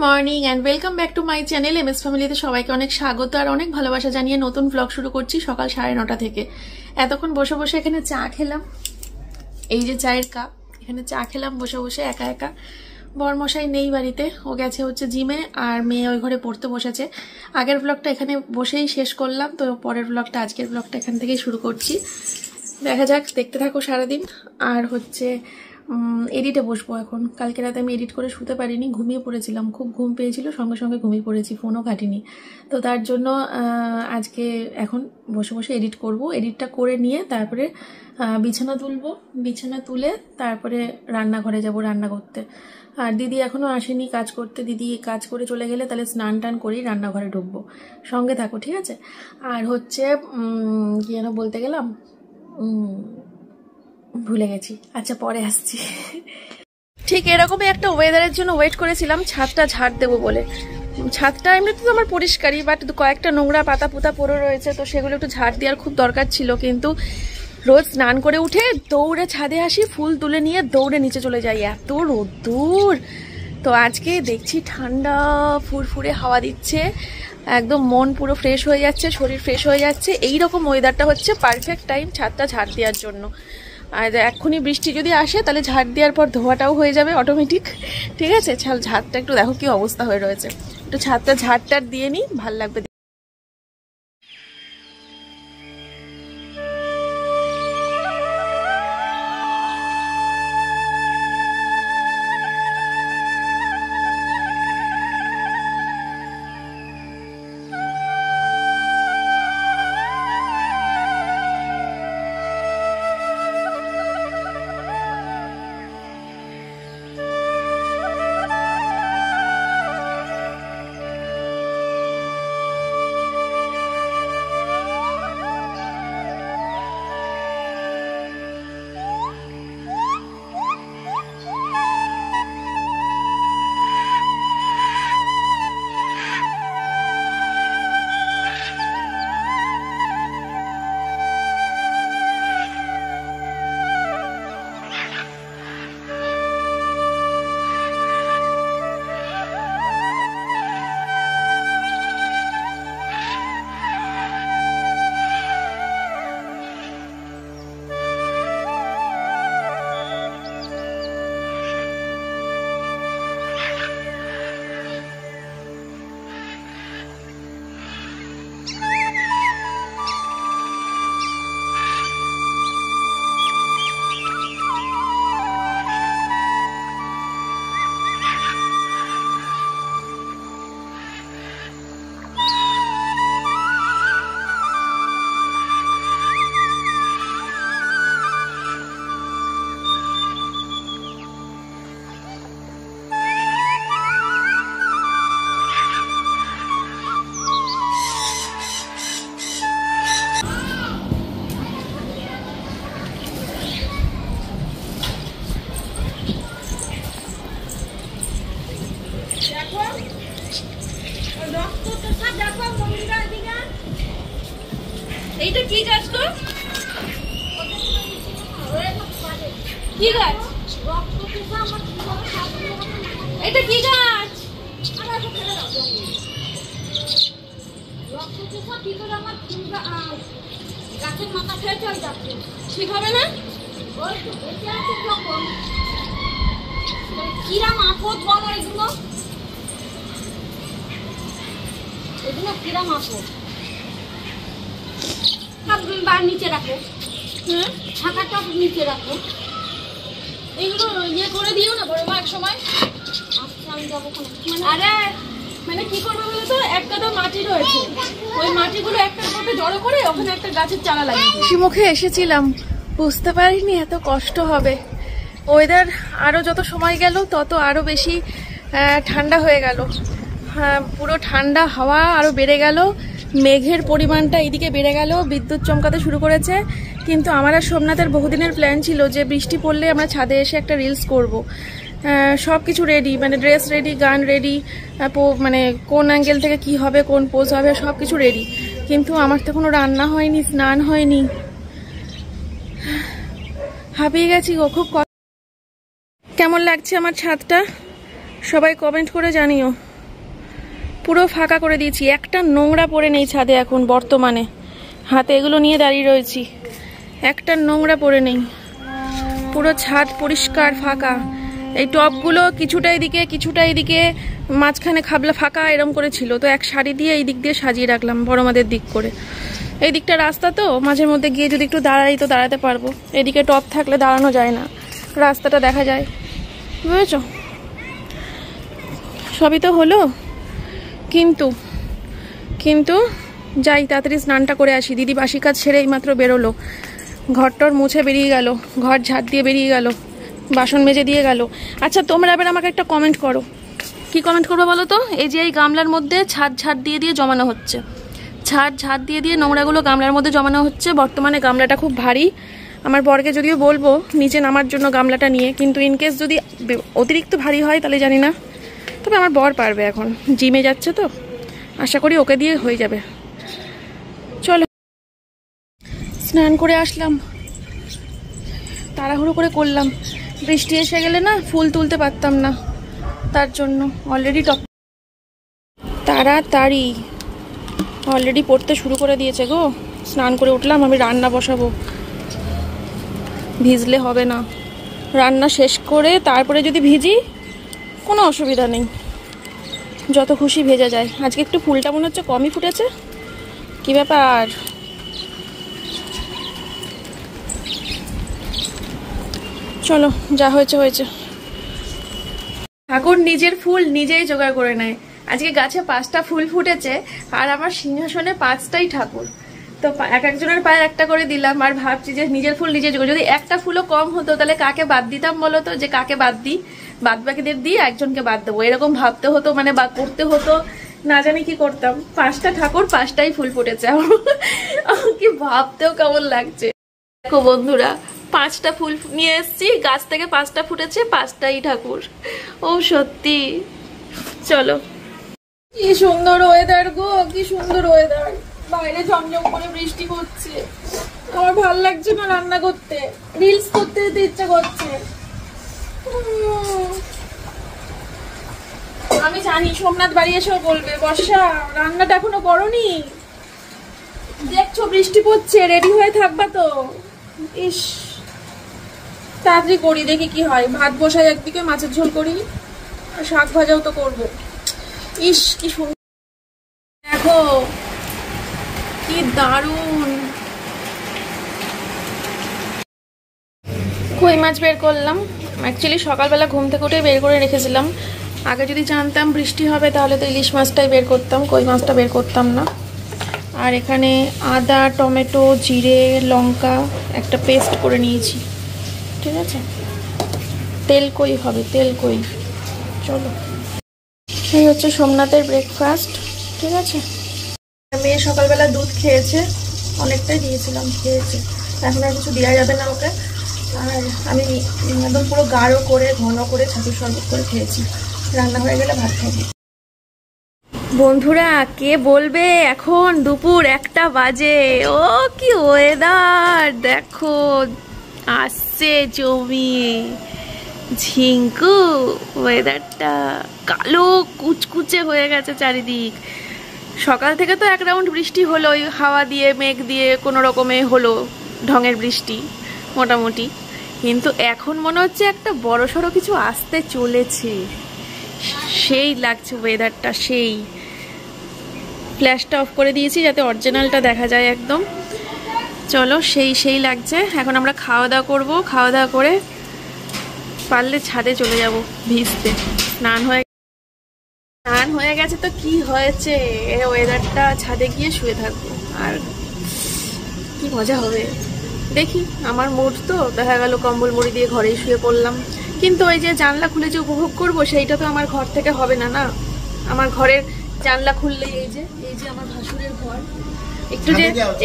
Morning and welcome back to my channel MS ফ্যামিলিতে সবাইকে অনেক স্বাগত আর অনেক ভালোবাসা জানিয়ে নতুন ব্লগ শুরু করছি সকাল 9:30 থেকে। এতক্ষণ বসে বসে এখানে চা খেলাম, এই যে চায়ের কাপ, এখানে চা খেলাম বসে বসে একা একা। বরমশাই নেই বাড়িতে, ও গেছে হচ্ছে জিমে, আর মেয়ে ওই ঘরে পড়তে বসেছে। আগের ব্লগটা এখানে বসেই শেষ করলাম, তো পরের ব্লগটা আজকের ব্লগটা এখান থেকেই শুরু করছি। দেখা যাক, দেখতে থাকো সারাদিন। আর হচ্ছে এডিটে বসবো এখন। কালকে রাতে আমি এডিট করে শুতে পারিনি, ঘুমিয়ে পড়েছিলাম, খুব ঘুম পেয়েছিল, সঙ্গে সঙ্গে ঘুমিয়ে পড়েছি, ফোনও ঘাটিনি। তো তার জন্য আজকে এখন বসে বসে এডিট করব। এডিটটা করে নিয়ে তারপরে বিছানা তুলবো, বিছানা তুলে তারপরে রান্নাঘরে যাব রান্না করতে। আর দিদি এখনও আসেনি কাজ করতে, দিদি কাজ করে চলে গেলে তাহলে স্নান টান করেই রান্নাঘরে ঢুকবো। সঙ্গে থাকো, ঠিক আছে? আর হচ্ছে কি যেন বলতে গেলাম, ভুলে গেছি, আচ্ছা পরে আসছি। ঠিক এরকমই একটা ওয়েদারের জন্য ওয়েট করেছিলাম, ছাদটা ঝাড় দেবো বলে। ছাদটা এমনিতে তো আমার পরিষ্কারই, বাট কয়েকটা নোংরা পাতা পুতা পড়ে রয়েছে, তো সেগুলো একটু ঝাড় দেওয়ার খুব দরকার ছিল। কিন্তু রোজ স্নান করে উঠে দৌড়ে ছাদে আসি, ফুল তুলে নিয়ে দৌড়ে নিচে চলে যাই, এত রোদ্দুর। তো আজকে দেখছি ঠান্ডা ফুরফুরে হাওয়া দিচ্ছে, একদম মন পুরো ফ্রেশ হয়ে যাচ্ছে, শরীর ফ্রেশ হয়ে যাচ্ছে। এইরকম ওয়েদারটা হচ্ছে পারফেক্ট টাইম ছাদটা ঝাড় দেওয়ার জন্য। আর এক্ষুনি বৃষ্টি যদি আসে তাহলে ঝাড় দেওয়ার পর ধোয়াটাও হয়ে যাবে অটোমেটিক, ঠিক আছে? ঝাড়টা একটু দেখো কি অবস্থা হয়ে রয়েছে, একটু ছাদটা ঝাড়টার দিয়ে নিই, ভাল লাগবে। এইটা কি গাছ তো? কি গাছ? এটা কি গাছ? গাছের মাথা খেয়ে চল যাচ্ছে, ঠিক হবে না? কিরাম আপদ বলো এগুলো, এগুলো কিরাম আপদ। নিচে রাখো, ছাতাটা নিচে রাখো, এগুলো ইয়ে করে দিও না বড় মা এক সময়। আচ্ছা আমি যাবো। আরে মানে কি করবো বলো তো, একটা তো মাটি রয়েছে, ওই মাটিগুলো একটা করতে জড়ো করে ওখানে একটা গাছের চারা লাগিয়ে মুখে এসেছিলাম, বুঝতে পারিনি এত কষ্ট হবে। ওয়েদার আরো যত সময় গেল তত আরো বেশি ঠান্ডা হয়ে গেল, পুরো ঠান্ডা হাওয়া আরো বেড়ে গেল, মেঘের পরিমাণটা এইদিকে বেড়ে গেল, বিদ্যুৎ চমকাতে শুরু করেছে। কিন্তু আমার আর সোমনাথের বহুদিনের প্ল্যান ছিল যে বৃষ্টি পড়লে আমরা ছাদে এসে একটা রিলস করব। সব কিছু রেডি, মানে ড্রেস রেডি, গান রেডি, মানে কোন অ্যাঙ্গেল থেকে কি হবে, কোন পোজ হবে, সব কিছু রেডি। কিন্তু আমার তো কোনো রান্না হয়নি, স্নান হয়নি, হাঁপিয়ে গেছি গো খুব। কেমন লাগছে আমার ছাদটা? সবাই কমেন্ট করে জানিও। পুরো ফাঁকা করে দিয়েছি, একটা নোংরা পড়ে নেই ছাদে এখন বর্তমানে। হাতে এগুলো নিয়ে দাঁড়িয়ে রয়েছি, একটা নোংরা পড়ে নেই, পুরো ছাদ পরিষ্কার ফাঁকা। এই টবগুলো কিছুটা এদিকে কিছুটা এদিকে, মাঝখানে খাবলা ফাঁকা এরম করে ছিল, তো এক শাড়ি দিয়ে এই দিক দিয়ে সাজিয়ে রাখলাম বড় মাদের দিক করে। এই দিকটা রাস্তা তো, মাঝে মধ্যে গিয়ে যদি একটু দাঁড়াই তো দাঁড়াতে পারবো, এদিকে টব থাকলে দাঁড়ানো যায় না, রাস্তাটা দেখা যায়, বুঝেছ? সবই তো হলো, কিন্তু কিন্তু যাই তাড়াতাড়ি স্নানটা করে আসি। দিদি বাসি কাজ সেরে এইমাত্র বেরোলো, ঘরটর মুছে বেরিয়ে গেল, ঘর ঝাড় দিয়ে বেরিয়ে গেল, বাসন মেজে দিয়ে গেল। আচ্ছা তোমরা এবার আমাকে একটা কমেন্ট করো, কি কমেন্ট করবো বলো তো? এই যে এই গামলার মধ্যে ছাদ দিয়ে দিয়ে জমানো হচ্ছে, ছাদ দিয়ে দিয়ে নোংরাগুলো গামলার মধ্যে জমানো হচ্ছে। বর্তমানে গামলাটা খুব ভারী, আমার বরকে যদিও বলবো নিচে নামার জন্য গামলাটা নিয়ে, কিন্তু ইনকেস যদি অতিরিক্ত ভারী হয় তাহলে জানি না, তবে আমার বর পারবে, এখন জিমে যাচ্ছে তো, আশা করি ওকে দিয়ে হয়ে যাবে। চলো স্নান করে আসলাম, তাড়াহুড়ো করে করলাম, বৃষ্টি এসে গেলে না ফুল তুলতে পারতাম না, তার জন্য অলরেডি তাড়াতাড়ি অলরেডি পড়তে শুরু করে দিয়েছে গো। স্নান করে উঠলাম, আমি রান্না বসাবো, ভিজলে হবে না, রান্না শেষ করে তারপরে যদি ভিজি কোনো অসুবিধা নেই, যত খুশি ভেজা যায়। আজকে একটু ফুলটা মনে হচ্ছে কমই ফুটেছে, কি ব্যাপার? চলো যা হয়েছে হয়েছে। ঠাকুর নিজের ফুল নিজেই জোগাড় করে নেয়। আজকে গাছে 5টা ফুল ফুটেছে, আর আমার সিংহাসনে 5টাই ঠাকুর, তো এক একজনের পায়ে একটা করে দিলাম। আর ভাবছি যে নিজের ফুল নিজে জোগাড়, যদি একটা ফুলও কম হতো তাহলে কাকে বাদ দিতাম বলো তো? যে কাকে বাদ দিই, বাদ বাকিদের দিয়ে একজনকে বাদ দেবো, এরকম ভাবতে হতো, মানে বা করতে হতো, না জানি কি করতাম। 5টা ঠাকুর 5টাই ফুল ফুটেছে, আমার কি ভাবতেও কেমন লাগছে। দেখো বন্ধুরা, 5টা ফুল নিয়ে এসেছি গাছ থেকে, 5টা ফুটেছে, 5টাই ঠাকুর। ও সত্যি। চলো, কি সুন্দর ওয়েদার গো, কি সুন্দর ওয়েদার, বাইরে ঝমঝম করে বৃষ্টি পড়ছে, আমার ভাল লাগছে না রান্না করতে, রিলস করতে যেতে ইচ্ছা করছে। আমি জানি সোমনাথ বাড়ি এসেও বলবে, বর্ষা রান্নাটা এখনো করোনি, দেখছো বৃষ্টি পড়ছে, রেডি হয়ে থাকবা তো। ইস, তাড়াতাড়ি করি, দেখি কি হয়। ভাত বসাই একদিকে, মাছের ঝোল করি, শাক ভাজাও তো করবো। ইস কি সুন্দর, দেখো কি দারুণ। কই মাছ বের করলাম, অ্যাকচুয়ালি সকালবেলা ঘুম থেকে উঠে বের করে রেখেছিলাম। আগে যদি জানতাম বৃষ্টি হবে তাহলে তো ইলিশ মাছটাই বের করতাম, কই মাছটা বের করতাম না। আর এখানে আদা, টমেটো, জিরে, লঙ্কা একটা পেস্ট করে নিয়েছি, ঠিক আছে? তেল কই হবে, তেল কই। চলো, এই হচ্ছে সোমনাথের ব্রেকফাস্ট, ঠিক আছে? মেয়ে সকালবেলা দুধ খেয়েছে, অনেকটাই দিয়েছিলাম, খেয়েছে, এখন আর কিছু দেওয়া যাবে না ওকে। আর আমি একদম পুরো গাঢ় করে ঘন করে ছাতুর শরবত করে খেয়েছি, রান্না হয়ে গেলে ভাত খাবো। বন্ধুরা কে বলবে এখন দুপুর 1টা বাজে, ও কি ওয়েদার দেখো, আসছে জমিয়ে ঝিঙ্কু, ওয়েদারটা কালো কুচকুচে হয়ে গেছে চারিদিক। সকাল থেকে তো এক রাউন্ড বৃষ্টি হলো, ওই হাওয়া দিয়ে মেঘ দিয়ে কোনো রকমে হলো ঢঙের বৃষ্টি মোটামুটি, কিন্তু এখন মনে হচ্ছে একটা বড়সড় কিছু আসতে চলেছে, সেই লাগছে ওয়েদারটা। সেই ফ্ল্যাশটা অফ করে দিয়েছি যাতে অরিজিনালটা দেখা যায় একদম। চলো, সেই লাগছে। এখন আমরা খাওয়া দাওয়া করবো, খাওয়া দাওয়া করে পারলে ছাদে চলে যাব ভিজতে। স্নান হয়ে গেছে তো কি হয়েছে, ওয়েদারটা ছাদে গিয়ে শুয়ে থাকবো, আর কি মজা হবে। দেখি, আমার মুড তো, দেখা গেল কম্বল মুড়ি দিয়ে ঘরেই শুয়ে পড়লাম, কিন্তু ওই যে জানলা খুলে যে উপভোগ করবো সেইটা তো আমার ঘর থেকে হবে না। না, আমার ঘরের জানলা খুললেই এই যে আমার ভাসুরের ঘর,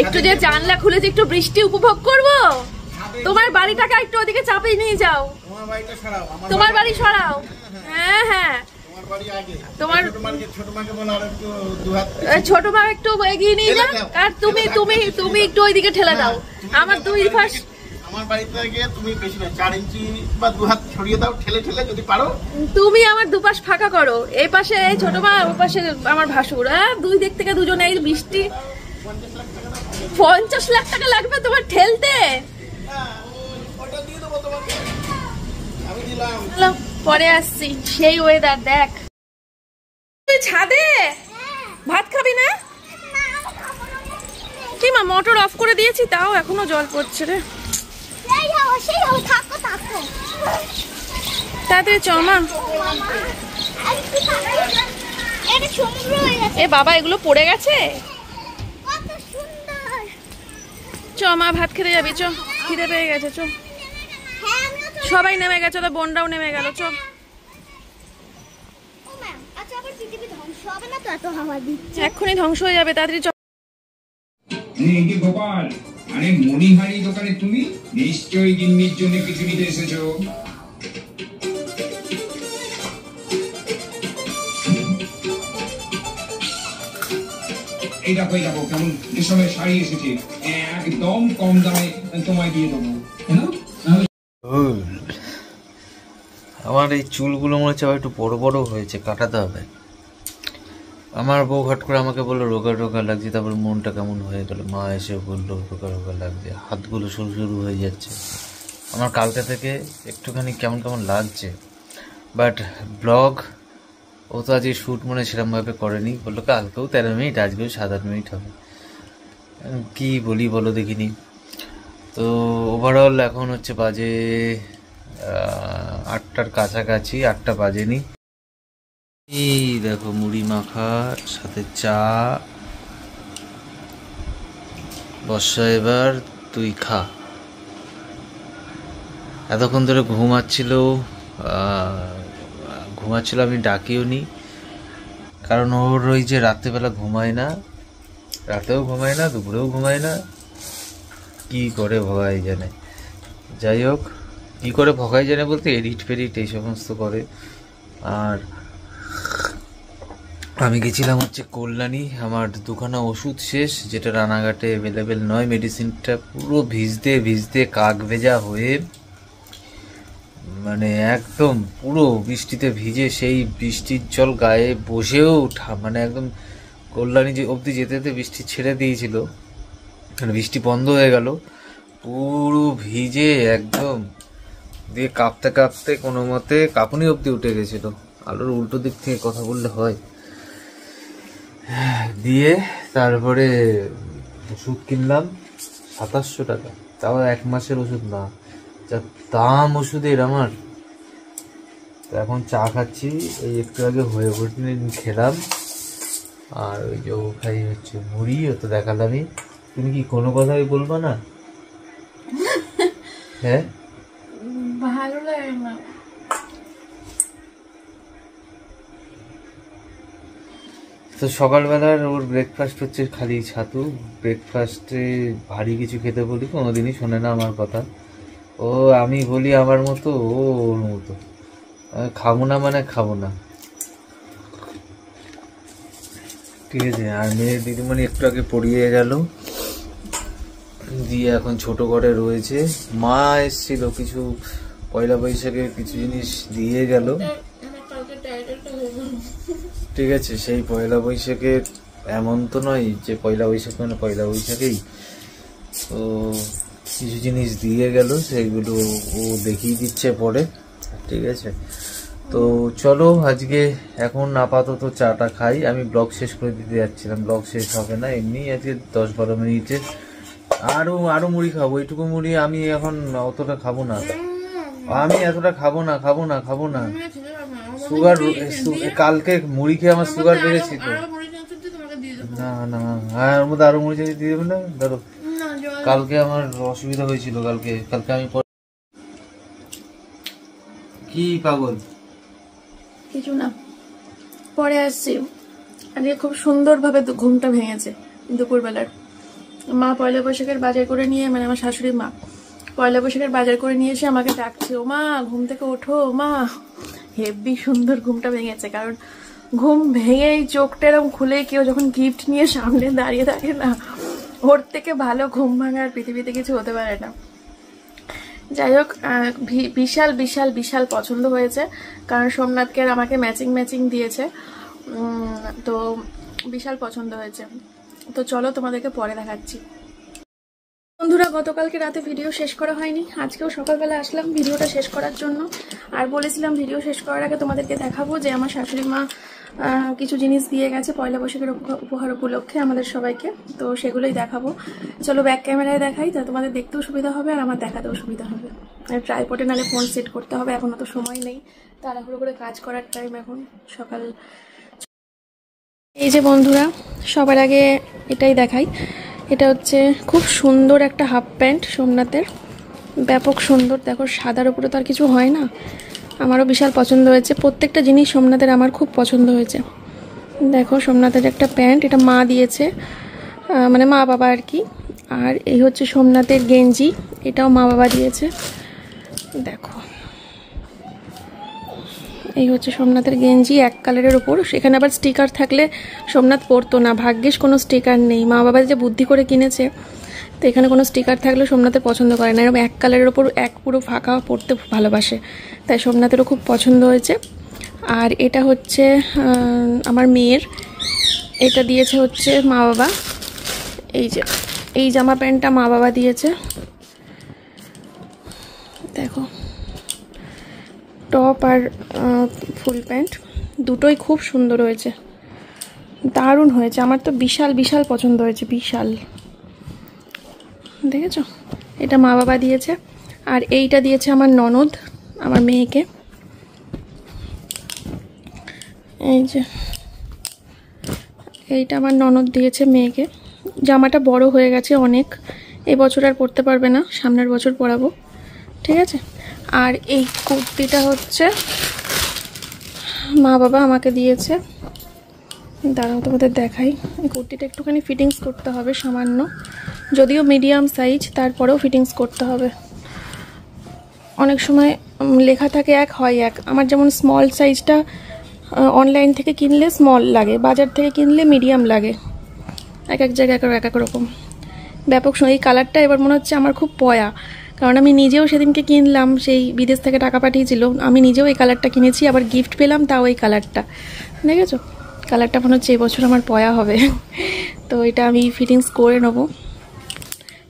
একটু যে জানলা খুলে যে একটু বৃষ্টি উপভোগ করবো। তোমার বাড়িটাকে একটু ওদিকে চাপিয়ে নিয়ে যাও, তোমার বাড়ি সরাও। হ্যাঁ হ্যাঁ, তোমার ছোট মা একটু এগিয়ে নিয়ে যাও, আর তুমি একটু ওইদিকে ঠেলে দাও। আমার আমার বাড়িতে গিয়ে তুমি বেশি না 4 ইঞ্চি বা 2 হাত ছড়িয়ে দাও, ঠেলে ঠেলে যদি পারো। তুমি আমার দুপাশ ফাঁকা করো, এই পাশে ছোট মা, ওই পাশে আমার ভাসুর। দুই দিক থেকে দুজনে এই বৃষ্টি। 50 লাখ টাকা লাগবে তোমার ঠেলতে? পরে আসছি। সেই ওয়েদার দেখ। তুই ছাদে ভাত খাবি না? কি মা, মোটর অফ করে দিয়েছি তাও এখনো জল পড়ছে রে। তাড়াতাড়ি চ মা। এ বাবা, এগুলো পড়ে গেছে। চ মা, ভাত খেতে যাবি, চ, খিদে পেয়ে গেছে। চ, সবাই নেমে গেছে, তো বোনরাও নেমে গেল। চ। এক্ষুনি ধ্বংস হয়ে যাবে, তাড়াতাড়ি চ। গোপাল, আরে মণিহারি দোকানে তুমি নিশ্চয়ই গিন্নির জন্য কিছু নিতে এসেছো। এই দেখো কেমন রেশমের শাড়ি এসেছে, একদম কম দামে তোমায় দিয়ে দেবো। আমার এই চুলগুলো মনে হচ্ছে আবার একটু বড় বড় হয়েছে, কাটাতে হবে। আমার বউ হট করে আমাকে বললো রোগা রোগা লাগছে, তারপর মনটা কেমন হয়ে গেল। মা এসে বললো রোগা রোগা লাগছে, হাতগুলো সরু সরু হয়ে যাচ্ছে। আমার কালকে থেকে একটুখানি কেমন কেমন লাগছে। বাট ব্লগ ও তো আজকে শ্যুট মনে সেরকমভাবে করেনি, বললো কালকেও 13 মিনিট, আজকেও 7-8 মিনিট হবে। কি বলি বলো দেখিনি। তো ওভারঅল এখন হচ্ছে বাজে 8টার কাছাকাছি, 8টা বাজেনি। এই দেখো মুড়ি মাখার সাথে চা। বর্ষা, এবার তুই খা। এতক্ষণ ধরে ঘুমাচ্ছিল, আমি ডাকিও নি, কারণ ওর ওই যে রাত্রেবেলা ঘুমায় না, রাতেও ঘুমায় না, দুপুরেও ঘুমায় না, কি করে ভগাই জানে। যাই হোক, কি করে ভগাই জানে বলতে এডিট ফেডিট এই সমস্ত করে। আর আমি গেছিলাম হচ্ছে কল্যাণী, আমার দুখানা ওষুধ শেষ, যেটা রানাঘাটে অ্যাভেলেবেল নয়। মেডিসিনটা পুরো ভিজতে ভিজতে কাক ভেজা হয়ে, মানে একদম পুরো বৃষ্টিতে ভিজে, সেই বৃষ্টির জল গায়ে বসেও মানে একদম কল্যাণী যে অবধি যেতে যেতে বৃষ্টি ছেড়ে দিয়েছিল, মানে বৃষ্টি বন্ধ হয়ে গেল, পুরো ভিজে একদম দিয়ে কাঁপতে কাঁপতে কোনো মতে কাঁপুনি অবধি উঠে গেছিল। আলোর উল্টো দিক থেকে কথা বললে হয়। দিয়ে তারপরে ওষুধ কিনলাম 2700 টাকা, তাও 1 মাসের ওষুধ না, যা দাম ওষুধের আমার। তো এখন চা খাচ্ছি, এই একটু আগে হয়ে ওঠেনি খেলাম। আর ওই যে ও খাই হচ্ছে মুড়ি, ও তো দেখালামই। তুমি কি কোনো কথাই বলবা না? হ্যাঁ, ভালো লাগে না। তো সকালবেলার ওর ব্রেকফাস্ট হচ্ছে খালি ছাতু। ব্রেকফাস্টে ভারী কিছু খেতে বলি, কোনোদিনই শোনে না আমার কথা। ও আমি বলি আমার মতো, ও ওর মতো। খাবো না মানে খাবো না, ঠিক আছে। আর মেয়ের দিদিমণি একটু আগে পড়িয়ে গেল, দিয়ে এখন ছোট ঘরে রয়েছে। মা এসেছিল, কিছু পয়লা বৈশাখে কিছু জিনিস দিয়ে গেল, ঠিক আছে। সেই পয়লা বৈশাখের এমন তো নয় যে পয়লা বৈশাখ মানে পয়লা বৈশাখেই, তো কিছু জিনিস দিয়ে গেল, সেইগুলো ও দেখিয়ে দিচ্ছে পরে, ঠিক আছে। তো চলো আজকে এখন আপাতত চাটা খাই। আমি ব্লগ শেষ করে দিতে যাচ্ছিলাম, ব্লগ শেষ হবে না এমনি, আজকে 10-12 মিনিটে আরো মুড়ি খাবো। এইটুকু মুড়ি আমি এখন অতটা খাবো না, আমি এতটা খাবো না। সুগার, কালকে মুড়ি খেয়ে আমার সুগার বেড়েছিল। না এর মধ্যে আরো মুড়ি দিয়ে দেবে না, ধরো। কালকে আমার অসুবিধা হয়েছিল, কালকে আমি কি পাগল কিছু না, পরে আসছি। আজকে খুব সুন্দরভাবে ঘুমটা ভেঙেছে দুপুরবেলার। মা পয়লা বৈশাখের বাজার করে নিয়ে, মানে আমার শাশুড়ি মা পয়লা বৈশাখের বাজার করে নিয়ে এসে আমাকে ডাকছে, ও মা ঘুম থেকে ওঠো মা। হেব্বি সুন্দর ঘুমটা ভেঙেছে, কারণ ঘুম ভেঙেই চোখটা এরকম খুলে কেউ যখন গিফট নিয়ে সামনে দাঁড়িয়ে থাকে না, ওর থেকে ভালো ঘুম ভাঙার পৃথিবীতে কিছু হতে পারে না। যাই হোক, বিশাল বিশাল বিশাল পছন্দ হয়েছে, কারণ সোমনাথকে আর আমাকে ম্যাচিং ম্যাচিং দিয়েছে, তো বিশাল পছন্দ হয়েছে। তো চলো তোমাদেরকে পরে দেখাচ্ছি। বন্ধুরা, গতকালকে রাতে ভিডিও শেষ করা হয়নি, আজকেও সকালবেলা আসলাম ভিডিওটা শেষ করার জন্য। আর বলেছিলাম ভিডিও শেষ করার আগে তোমাদেরকে দেখাবো যে আমার শাশুড়ি মা কিছু জিনিস দিয়ে গেছে পয়লা বৈশাখের উপহার উপলক্ষে আমাদের সবাইকে, তো সেগুলোই দেখাবো। চলো ব্যাক ক্যামেরায় দেখাই, তা তোমাদের দেখতেও সুবিধা হবে আর আমার দেখাতেও সুবিধা হবে। আর ট্রাইপডে নালে ফোন সেট করতে হবে, এখনও তো সময় নেই, তাড়াহুড়ো করে কাজ করার টাইম এখন সকাল। এই যে বন্ধুরা, সবার আগে এটাই দেখাই, এটা হচ্ছে খুব সুন্দর একটা হাফ প্যান্ট সোমনাথের, ব্যাপক সুন্দর। দেখো সাদার উপরে তো আর কিছু হয় না, আমারও বিশাল পছন্দ হয়েছে। প্রত্যেকটা জিনিস সোমনাথের আমার খুব পছন্দ হয়েছে। দেখো সোমনাথের একটা প্যান্ট, এটা মা দিয়েছে, মানে মা বাবা আর কি। আর এই হচ্ছে সোমনাথের গেঞ্জি, এটাও মা বাবা দিয়েছে। দেখো এই হচ্ছে সোমনাথের গেঞ্জি, এক কালারের ওপর। সেখানে আবার স্টিকার থাকলে সোমনাথ পরতো না, ভাগ্যিস কোনো স্টিকার নেই। মা বাবা যে বুদ্ধি করে কিনেছে, তো এখানে কোনো স্টিকার থাকলে সোমনাথের পছন্দ করে না। এরকম এক কালারের ওপর এক পুরো ফাঁকা পরতে ভালোবাসে, তাই সোমনাথেরও খুব পছন্দ হয়েছে। আর এটা হচ্ছে আমার মেয়ের, এটা দিয়েছে হচ্ছে মা বাবা। এই যে এই জামা প্যান্টটা মা বাবা দিয়েছে, দেখো টপ আর ফুল প্যান্ট দুটোই খুব সুন্দর হয়েছে, দারুণ হয়েছে। আমার তো বিশাল বিশাল পছন্দ হয়েছে, বিশাল। দেখেছো, এটা মা বাবা দিয়েছে। আর এইটা দিয়েছে আমার ননদ আমার মেয়েকে, এই যে এইটা আমার ননদ দিয়েছে মেয়েকে। জামাটা বড় হয়ে গেছে অনেক, এবছর আর পরতে পারবে না, সামনের বছর পরাবো, ঠিক আছে। আর এই কুর্তিটা হচ্ছে মা বাবা আমাকে দিয়েছে, দাঁড়াও তোমাদের দেখাই। এই কুর্তিটা একটুখানি ফিটিংস করতে হবে সামান্য, যদিও মিডিয়াম সাইজ, তারপরেও ফিটিংস করতে হবে। অনেক সময় লেখা থাকে এক হয় এক, আমার যেমন স্মল সাইজটা অনলাইন থেকে কিনলে স্মল লাগে, বাজার থেকে কিনলে মিডিয়াম লাগে, এক এক জায়গায় এক এক রকম। ব্যাপক এই কালারটা এবার মনে হচ্ছে আমার খুব পয়া, কারণ আমি নিজেও সেদিনকে কিনলাম, সেই বিদেশ থেকে টাকা পাঠিয়েছিল, আমি নিজেও এই কালারটা কিনেছি, আবার গিফট পেলাম তাও এই কালারটা। দেখেছো, কালারটা মনে হচ্ছে এবছর আমার পয়া হবে। তো এটা আমি ফিটিংস করে নেব।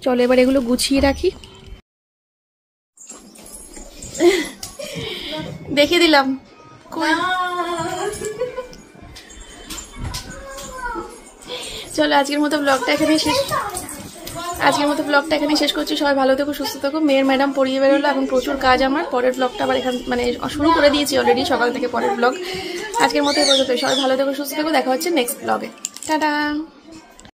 চলো এবার এগুলো গুছিয়ে রাখি। দেখিয়ে দিলাম, চলো আজকের মতো ব্লগটা এখানেই শেষ করছি। সবাই ভালো থেকো, সুস্থ থেকো। মেয়ের ম্যাডাম পড়িয়ে বেরোলো, এখন প্রচুর কাজ আমার। পরের ব্লগটা আবার এখান মানে শুরু করে দিয়েছি অলরেডি, সকাল থেকে পরের ব্লগ। আজকের মতো এই পর্যন্ত। সবাই ভালো থেকো, সুস্থ থেকো, দেখা হচ্ছে নেক্সট ব্লগে। টাটা।